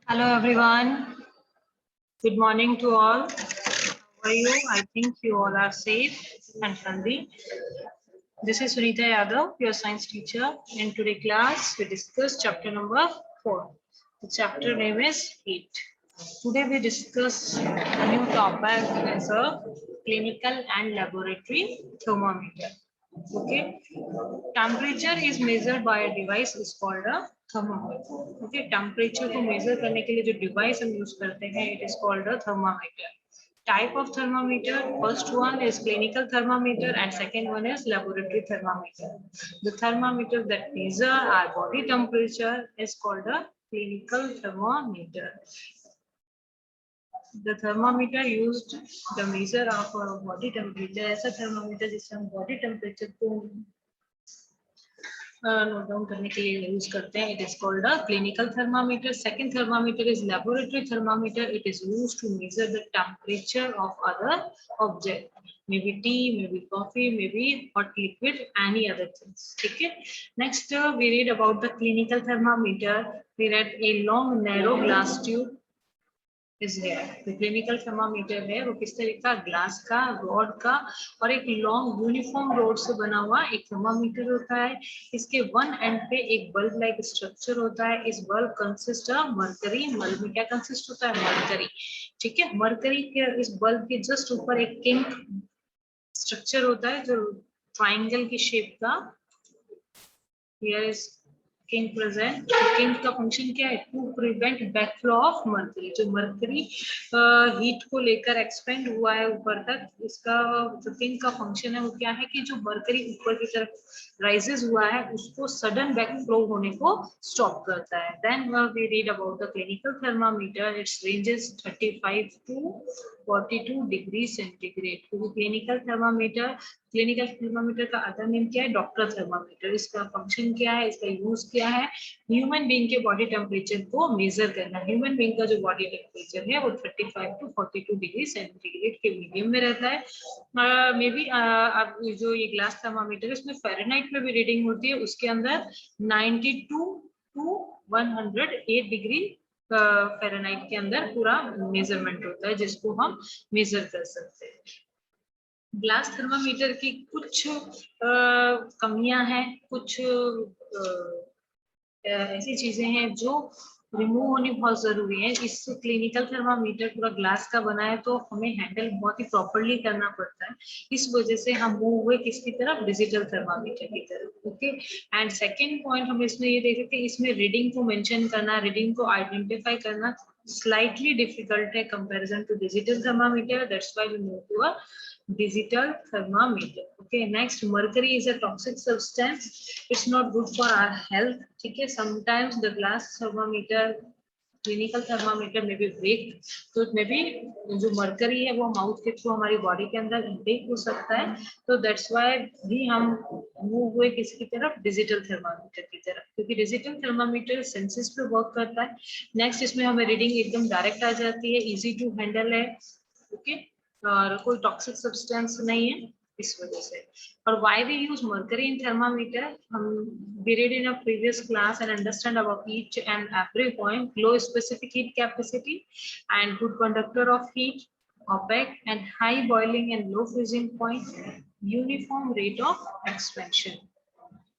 Hello everyone. Good morning to all. How are you? I think you all are safe and healthy. This is Sunita Yadav, your science teacher. In today's class, we discuss chapter number 4. The chapter name is heat. Today we discuss a new topic as a clinical and laboratory thermometer. Okay, temperature is measured by a device is called a thermometer. Okay, temperature को measure करने के लिए जो device हम use करते हैं, it is called a thermometer. Type of thermometer, first one is clinical thermometer and second one is laboratory thermometer. The thermometer that measure our body temperature is called a clinical thermometer. The thermometer used the measure of our body temperature. ऐसा thermometer जिससे हम body temperature को note down करने के लिए use करते हैं. It is called a clinical thermometer. Second thermometer is laboratory thermometer. It is used to measure the temperature of other object. Maybe tea, maybe coffee, maybe hot liquid, any other things. Okay. Next, we read about the clinical thermometer. We read a long, narrow glass tube is here. The clinical thermometer है वो किस तरह का, glass का, rod का और एक long uniform road से बना हुआ एक थर्मामीटर होता है. इसके वन एंड पे एक बल्ब लाइक स्ट्रक्चर होता है. इस bulb consist of mercury. Bulb में क्या कंसिस्ट होता है, मरकरी. ठीक है, मरकरी के इस बल्ब के जस्ट ऊपर एक किंक स्ट्रक्चर होता है जो ट्राइंगल की शेप का. Here is kink present. Kink का फंक्शन क्या है, to prevent backflow of mercury. जो मर्करी हीट को लेकर एक्सपेंड हुआ है ऊपर तक, इसका जो किंग का फंक्शन है वो क्या है कि जो मर्करी ऊपर की तरफ राइजेस हुआ है उसको सडन बैकफ्लो होने को स्टॉप करता है. Then we read about the clinical thermometer. It's ranges 35 to 42 degree centigrade. Clinical thermometer, clinical thermometer का अदर नेम क्या है, डॉक्टर थर्मामीटर. इसका फंक्शन क्या है, इसका यूज क्या है, ह्यूमन बीइंग के बॉडी टेम्परेचर को मेजर करना. ह्यूमन बीइंग का जो बॉडी टेम्परेचर है वो 35 टू 42 डिग्री सेंटीग्रेड के मीडियम में रहता है. मे बी अब जो ये ग्लास थर्मामीटर है इसमें फ़ारेनहाइट में भी रीडिंग होती है. उसके अंदर 92 टू 108 डिग्री फ़ारेनहाइट के अंदर पूरा मेजरमेंट होता है जिसको हम मेजर कर सकते हैं. ग्लास थर्मामीटर की कुछ कमियां हैं, कुछ ऐसी चीजें हैं जो रिमूव होनी बहुत जरूरी है. इस क्लिनिकल थर्मामीटर पूरा ग्लास का बना है तो हमें हैंडल बहुत ही प्रॉपर्ली करना पड़ता है. इस वजह से हम मूव हुए किसकी तरफ, डिजिटल थर्मामीटर की तरफ. ओके. एंड सेकेंड पॉइंट हम इसमें ये देख सकते हैं, इसमें रीडिंग को मेंशन करना, रीडिंग को आइडेंटिफाई करना slightly difficult है comparison to digital thermometer. That's why we move to a digital thermometer. Okay, next, mercury is a toxic substance. It's not good for our health. ठीक है, sometimes the glass thermometer, clinical thermometer may be weak, तो it may be जो mercury है वो mouth के through हमारी body के अंदर इनटेक हो सकता है. तो that's why भी हम मूव हुए किसकी तरफ, डिजिटल थर्मामीटर की तरफ, क्योंकि डिजिटल थर्मामीटर सेंसेस पे वर्क करता है. नेक्स्ट, इसमें हमें रीडिंग एकदम डायरेक्ट आ जाती है, इजी टू हैंडल है. ओके, और कोई टॉक्सिक सब्सटेंस नहीं है इस वजह से. और why we use mercury in thermometer, हम we read in a previous class and understand about each and every point. Low specific heat capacity and good conductor of heat, opaque and high boiling and low freezing point, uniform rate of expansion.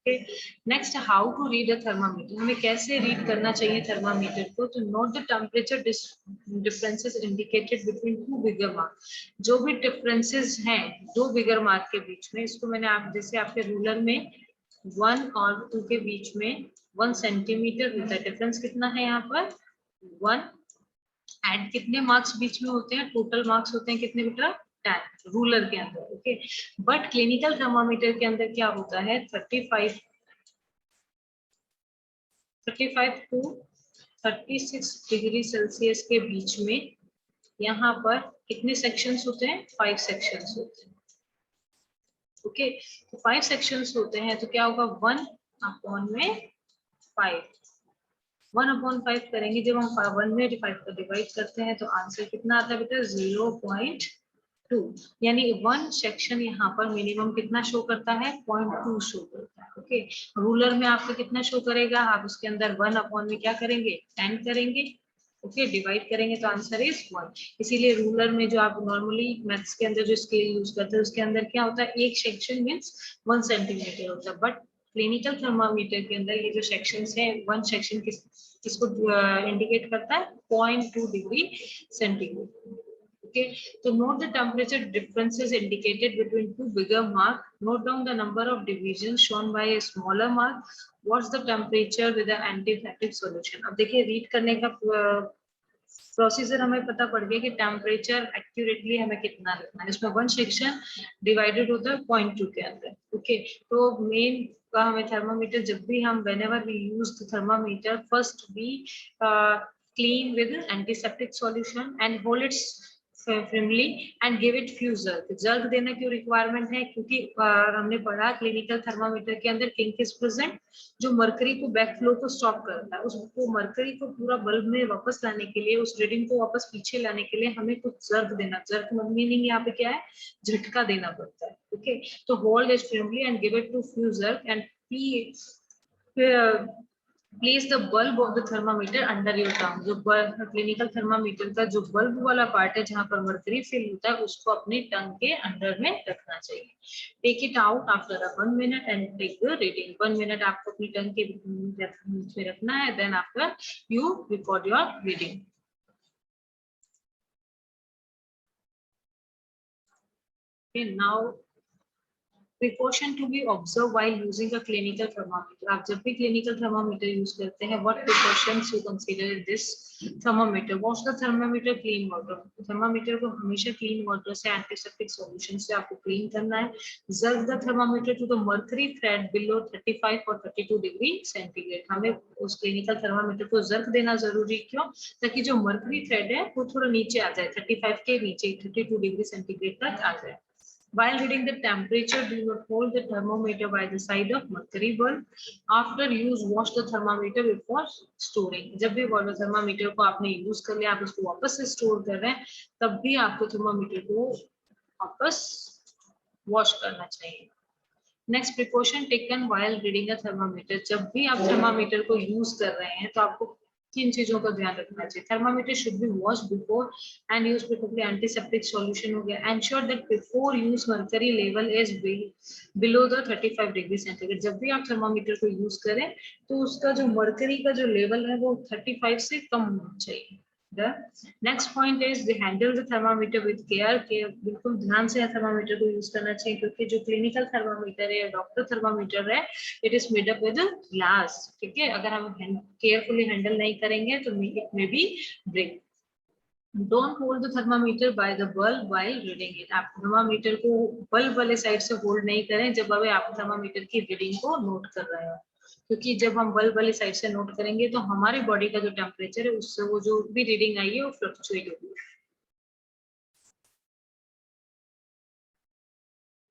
Okay. Next, how to read a thermometer. हमें कैसे read करना चाहिए thermometer को. तो note the temperature differences indicated between two bigger mark. जो भी differences हैं दो बिगर मार्क के बीच में, इसको मैंने आप जैसे आपके रूलर में 1 और 2 के बीच में 1 सेंटीमीटर होता है. डिफरेंस कितना है यहाँ पर, 1. एंड कितने मार्क्स बीच में होते हैं, टोटल मार्क्स होते हैं कितने बेटा, 10 रूलर के अंदर. ओके, बट क्लिनिकल थर्मामीटर के अंदर क्या होता है, 35 टू 36 डिग्री सेल्सियस के बीच में यहाँ पर कितने सेक्शंस होते हैं, 5 सेक्शंस होते हैं. ओके, तो 5 सेक्शंस होते हैं तो क्या होगा, 1/5. 1/5 करेंगे जब हम 1 में 5 को डिवाइड करते हैं तो आंसर कितना आता है बेटा, 0.2. यानी 1 सेक्शन यहाँ पर मिनिमम कितना शो करता है, 0.2 शो करता है. ओके, रूलर में आपका कितना शो करेगा, आप उसके अंदर 1 अपॉन में क्या करेंगे, 10 करेंगे. ओके, डिवाइड करेंगे तो आंसर इज 1। इसीलिए रूलर में जो आप नॉर्मली मैथ्स के अंदर जो स्केल यूज करते हैं उसके अंदर क्या होता है, एक सेक्शन मींस 1 सेंटीमीटर होता है, बट क्लिनिकल थर्मामीटर के अंदर ये जो सेक्शंस है, वन सेक्शन किसको इंडिकेट करता है, 0.2 degree centigrade. Okay, so note the temperature differences indicated between two bigger mark. Note down the number of divisions shown by a smaller mark. What's the temperature with the antiseptic solution? अब देखिए read करने का procedure हमें पता पड़ गया कि temperature accurately हमें कितना लिखना है। इसमें वन सेक्शन डिवाइडेड होता है 0.2 के अंदर। ओके, तो मेन हमें थर्मामीटर जब भी हम whenever we use the thermometer, first we clean with antiseptic solution and hold it firmly and give it few jerk। Jerk देना क्यों रिक्वायरमेंट है, क्योंकि हमने पढ़ा क्लिनिकल थर्मामीटर के अंदर किंक इज प्रेजेंट, जो मरकरी को बैक फ्लो को स्टॉप करता है। उसको मरकरी को पूरा बल्ब में वापस लाने के लिए, उस रीडिंग को वापस पीछे लाने के लिए हमें कुछ जर्क देना, जर्क मीनिंग यहाँ पे क्या है, झटका देना पड़ता है। ओके, तो hold it firmly and give it two few jerk and place the bulb of the thermometer under your tongue. जो क्लिनिकल थर्मामीटर का जो बल्ब वाला पार्ट है जहां पर मर्करी फिल होता है, उसको अपने टंग के अंडर में रखना चाहिए। Take it out after 1 minute and take the reading. 1 minute आपको अपनी टंग के में रखना है, then after you record your reading. Okay, now precaution to be observed while using a clinical thermometer। आप जब भी clinical thermometer use करते हैं, what precautions you consider in this thermometer? Wash the thermometer clean water। thermometer को हमेशा clean water से antiseptic solution से आपको clean करना है। Jerk the thermometer to the mercury thread below 35 or 32 degree centigrade। हमें उस clinical thermometer को jerk देना जरूरी क्यों, ताकि जो mercury thread है वो थोड़ा नीचे आ जाए, 35 के नीचे 32 डिग्री सेंटीग्रेड तक आ जाए। While reading the temperature, do not hold the thermometer by the side of mercury bulb। After use, wash the thermometer before storing। जब भी वाटर थर्मामीटर को आपने यूज कर लिया, आप उसको वापस से स्टोर कर रहे हैं, तब भी आपको थर्मामीटर को वापस वॉश करना चाहिए। Next precaution taken while reading a thermometer. जब भी आप थर्मामीटर को यूज कर रहे हैं तो आपको किन चीजों का ध्यान रखना चाहिए। Thermometer should be wash before and use preferably antiseptic solution हो गया। Ensure that before use mercury level is below the 35 degree centigrade. जब भी आप थर्मामीटर को यूज करें तो उसका जो मर्करी का जो लेवल है वो 35 से कम होना चाहिए। The next point is the handle the thermometer with care। के बिल्कुल ध्यान से थर्मामीटर को यूज करना चाहिए, क्योंकि जो क्लिनिकल थर्मामीटर है, डॉक्टर थर्मामीटर है, it is made up with glass. ठीक है, अगर हम केयरफुली हैंडल नहीं करेंगे तो it may be break. Don't hold the thermometer by the bulb while reading it। आप थर्मामीटर को बल्ब वाले साइड से होल्ड नहीं करें जब अभी आप थर्मामीटर की रीडिंग को नोट कर रहे हो, क्योंकि जब हम बल्ब वाली साइड से नोट करेंगे तो हमारी बॉडी का जो टेम्परेचर है उससे वो जो भी रीडिंग आई है वो फ्लक्चुएट होगी।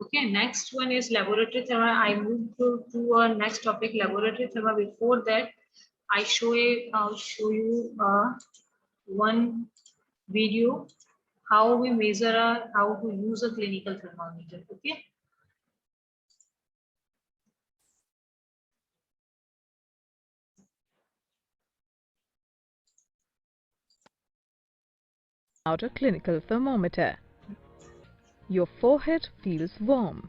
Okay, next one is laboratory thermal। I move to our next topic, laboratory thermal। Before that, I'll show you one video how we measure how to use a clinical thermometer। Okay. Out a clinical thermometer. Your forehead feels warm.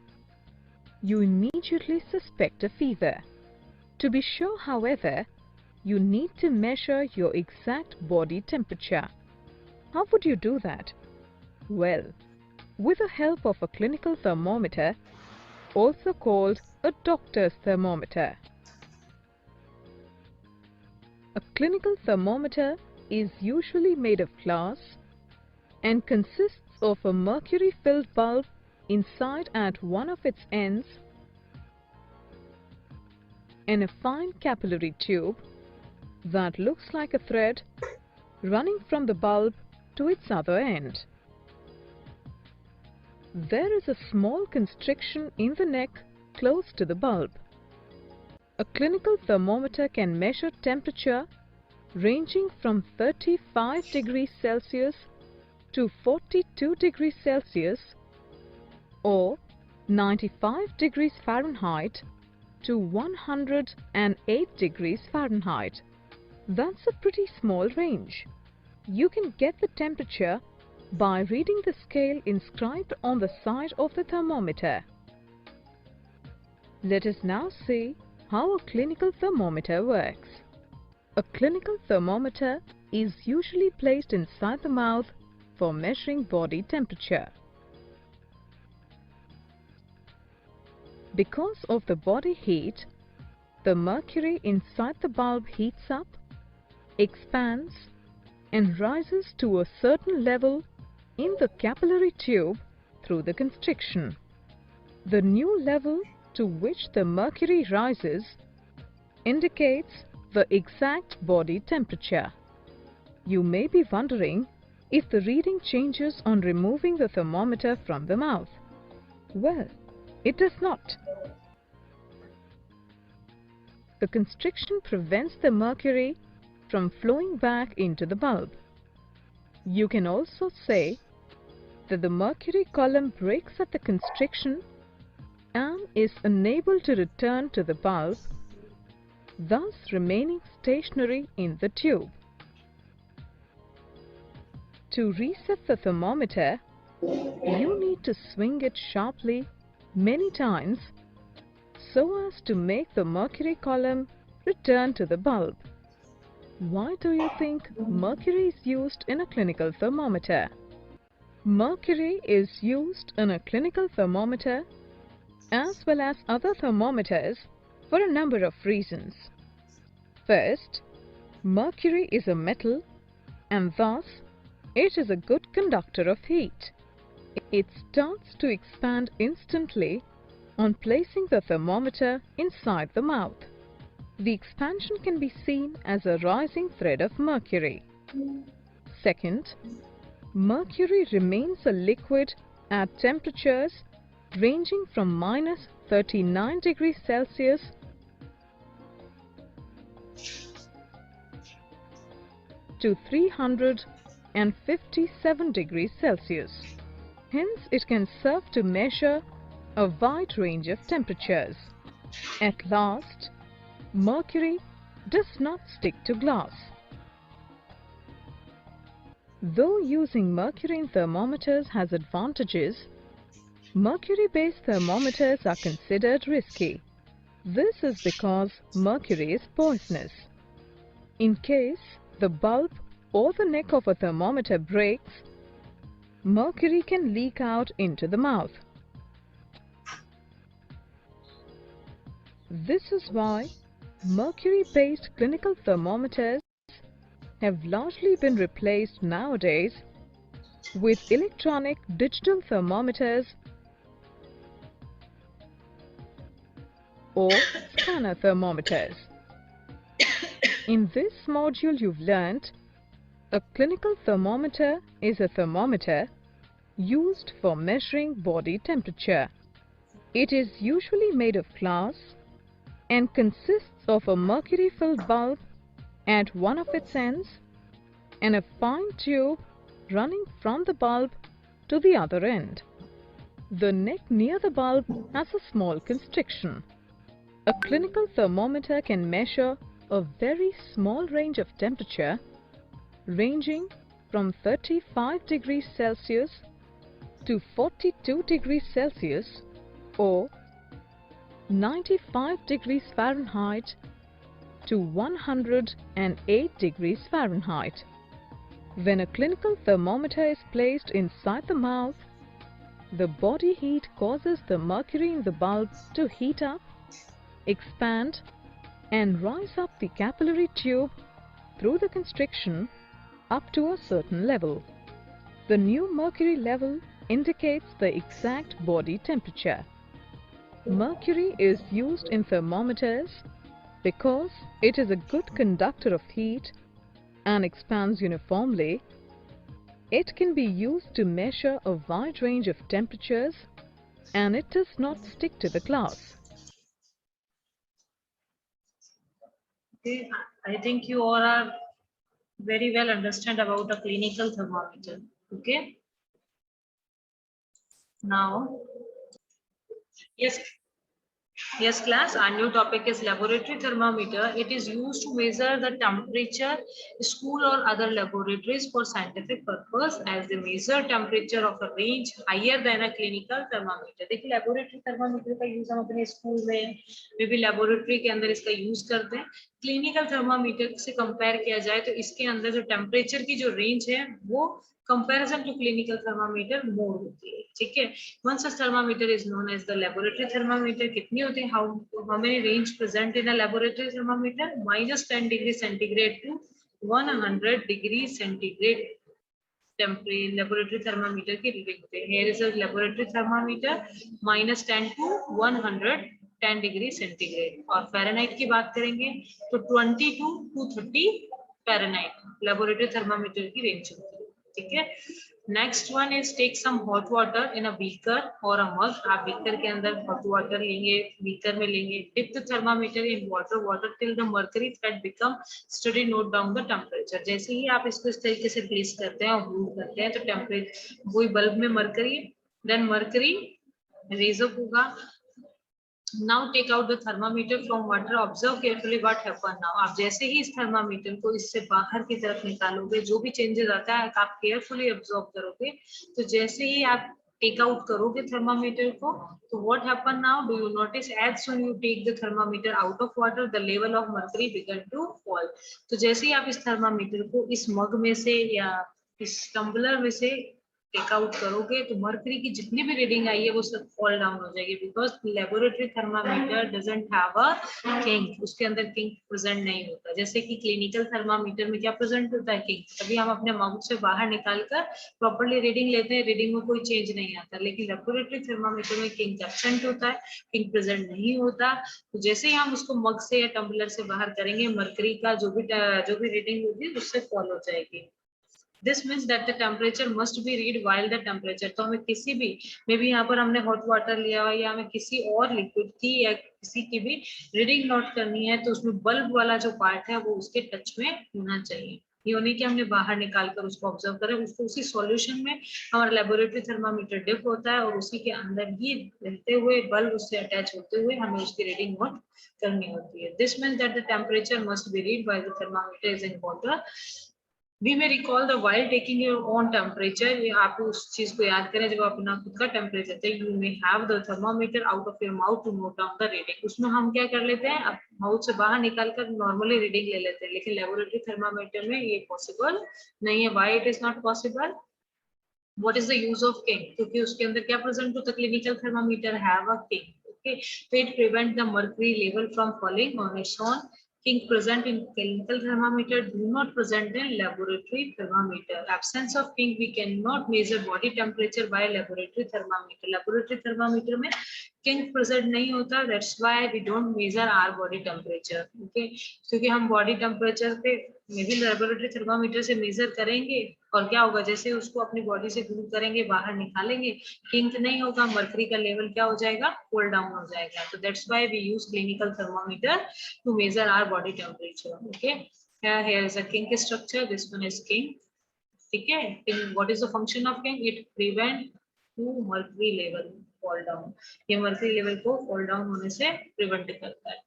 You immediately suspect a fever. To be sure, however, you need to measure your exact body temperature. How would you do that? Well, with the help of a clinical thermometer, also called a doctor's thermometer. A clinical thermometer is usually made of glass and consists of a mercury-filled bulb inside at one of its ends and a fine capillary tube that looks like a thread running from the bulb to its other end. There is a small constriction in the neck close to the bulb. A clinical thermometer can measure temperature ranging from 35 degrees Celsius to 42 degrees Celsius or 95 degrees Fahrenheit to 108 degrees Fahrenheit. That's a pretty small range. You can get the temperature by reading the scale inscribed on the side of the thermometer. Let us now see how a clinical thermometer works. A clinical thermometer is usually placed inside the mouth for measuring body temperature. Because of the body heat, the mercury inside the bulb heats up, expands, and rises to a certain level in the capillary tube through the constriction. The new level to which the mercury rises indicates the exact body temperature. You may be wondering if the reading changes on removing the thermometer from the mouth. Well, it does not. The constriction prevents the mercury from flowing back into the bulb. You can also say that the mercury column breaks at the constriction and is unable to return to the bulb, thus remaining stationary in the tube. To reset the thermometer, you need to swing it sharply many times so as to make the mercury column return to the bulb. Why do you think mercury is used in a clinical thermometer? Mercury is used in a clinical thermometer as well as other thermometers for a number of reasons. First, mercury is a metal and thus it is a good conductor of heat. It starts to expand instantly on placing the thermometer inside the mouth. The expansion can be seen as a rising thread of mercury. Second, mercury remains a liquid at temperatures ranging from -39 degrees Celsius to 357 degrees Celsius. Hence, it can serve to measure a wide range of temperatures. At last, mercury does not stick to glass. Though using mercury in thermometers has advantages, mercury-based thermometers are considered risky. This is because mercury is poisonous. In case the bulb or the neck of a thermometer breaks, mercury can leak out into the mouth. This is why mercury-based clinical thermometers have largely been replaced nowadays with electronic digital thermometers or scanner thermometers. In this module you've learnt a clinical thermometer is a thermometer used for measuring body temperature. It is usually made of glass and consists of a mercury-filled bulb at one of its ends and a fine tube running from the bulb to the other end. The neck near the bulb has a small constriction. A clinical thermometer can measure a very small range of temperature ranging from 35 degrees Celsius to 42 degrees Celsius or 95 degrees Fahrenheit to 108 degrees Fahrenheit. When a clinical thermometer is placed inside the mouth, the body heat causes the mercury in the bulb to heat up, expand, and rise up the capillary tube through the constriction up to a certain level. The new mercury level indicates the exact body temperature. Mercury is used in thermometers because it is a good conductor of heat and expands uniformly. It can be used to measure a wide range of temperatures and it does not stick to the glass. Okay, I think you all are very well understand about a clinical thermometer. Okay. Now, yes. Yes, class. Our new topic is laboratory thermometer. It is used to measure the temperature, school or other laboratories for scientific purpose as they measure temperature of a range higher than a clinical thermometer. देखिए laboratory thermometer का use हम अपने school में मे भी laboratory के अंदर इसका use करते हैं. क्लिनिकल थर्मामीटर से कंपेयर किया जाए तो इसके अंदर जो टेम्परेचर की जो रेंज है वो कंपैरिजन टू क्लिनिकल थर्मामीटर मोर होती है. ठीक है. Once a thermometer is known as the laboratory thermometer. कितनी होती है? How many range present in a laboratory thermometer? -10 degree centigrade to 100 degree centigrade. Temperature laboratory thermometer की रीडिंग होती है. Here is a laboratory thermometer -10 to 110 degree centigrade. और Fahrenheit की बात करेंगे तो 20 to 230 फ़ारेनहाइट लेबोरेटरी थर्मामीटर की रेंज होती है. ठीक है. Next one is take some hot water in a beaker और अ मग. आप बीकर के अंदर हॉट वाटर लेंगे, बीकर में लेंगे. Dip the thermometer in water till the mercury thread become steady note down the temperature. जैसे ही आप इसको इस तरीके से प्लेस करते हैं और होल्ड करते हैं तो टेम्परेचर वही बल्ब में mercury, then mercury raise up होगा. Now take out the thermometer from water. Observe carefully what happen now. आप जैसे ही इस थर्मामीटर को इससे बाहर की तरफ निकालोगे, जो भी चेंजेस आता है आप केयरफुली ऑब्जर्व करोगे. तो जैसे ही आप टेक आउट करोगे थर्मामीटर को तो what happen now? Do you notice as soon you take the thermometer out of water, the level of mercury began to fall. तो जैसे ही आप इस थर्मामीटर को इस मग में से या इस टम्बलर में से टेक आउट करोगे तो मर्करी की जितनी भी रीडिंग आई है वो सब फॉल डाउन हो जाएगी. Because laboratory thermometer doesn't have a kink. उसके अंदर किंक प्रेजेंट नहीं होता. जैसे कि क्लिनिकल थर्मामीटर में क्या प्रेजेंट होता है? किंक. तभी हम अपने माउथ से बाहर निकालकर प्रॉपर्ली रीडिंग लेते हैं, रीडिंग में कोई चेंज नहीं आता. लेकिन लेबोरेटरी थर्मामीटर में किंक एब्सेंट होता है, किंक प्रेजेंट नहीं होता. तो जैसे ही हम उसको मग से या टम्बलर से बाहर करेंगे मर्करी का जो भी रीडिंग होगी उससे फॉल हो जाएगी. This means that the temperature must be read while the temperature. तो हमें किसी भी मे भी यहाँ पर हमने हॉट वाटर लिया हुआ या हमें किसी और लिक्विड की या किसी की भी रीडिंग नोट करनी है तो उसमें बल्ब वाला जो पार्ट है वो उसके टच में होना चाहिए. ये नहीं कि हमने बाहर निकाल कर उसको ऑब्जर्व करें. उसको उसी सॉल्यूशन में हमारा लेबोरेटरी थर्मामीटर डिप होता है और उसी के अंदर ही रहते हुए बल्ब उससे अटैच होते हुए हमें उसकी रीडिंग नोट करनी होती है. This means that the temperature must be read by the thermometer is in water. We may recall the while taking your own temperature. आप उस चीज को याद करें जब आप अपना खुद का टेम्परेचर थे. You may have the thermometer out of your mouth to note down the reading. उसमें हम क्या कर लेते हैं, माउथ से बाहर निकाल कर नॉर्मली रीडिंग ले लेते हैं. लेकिन लेबोरेटरी थर्मामीटर में ये पॉसिबल नहीं है. Why it is not possible? What is the use of king? क्योंकि उसके अंदर क्या प्रेजेंट होता है? Clinical thermometer have a king. Okay, so it prevent the mercury level from falling on its own. King present in clinical thermometer do not present in laboratory thermometer. Absence of king we cannot measure body temperature by laboratory thermometer. Laboratory thermometer में king present नहीं होता. That's why we don't measure our body temperature. Okay, क्योंकि हम body temperature पे मे भी laboratory thermometer से major करेंगे और क्या होगा, जैसे उसको अपनी बॉडी से दूर करेंगे बाहर निकालेंगे किंक नहीं होगा, मर्करी का लेवल क्या हो जाएगा? कूल डाउन हो जाएगा. तो that's why we use clinical thermometer to measure our body temperature. Okay, here is a kink structure. This one is kink. ठीक है. What is the function of kink? It prevent to mercury level fall down. ये mercury level को fall down होने से prevent करता है.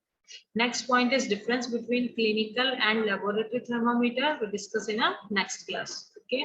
Next point is difference between clinical and laboratory thermometer. We discuss in a next class. Okay.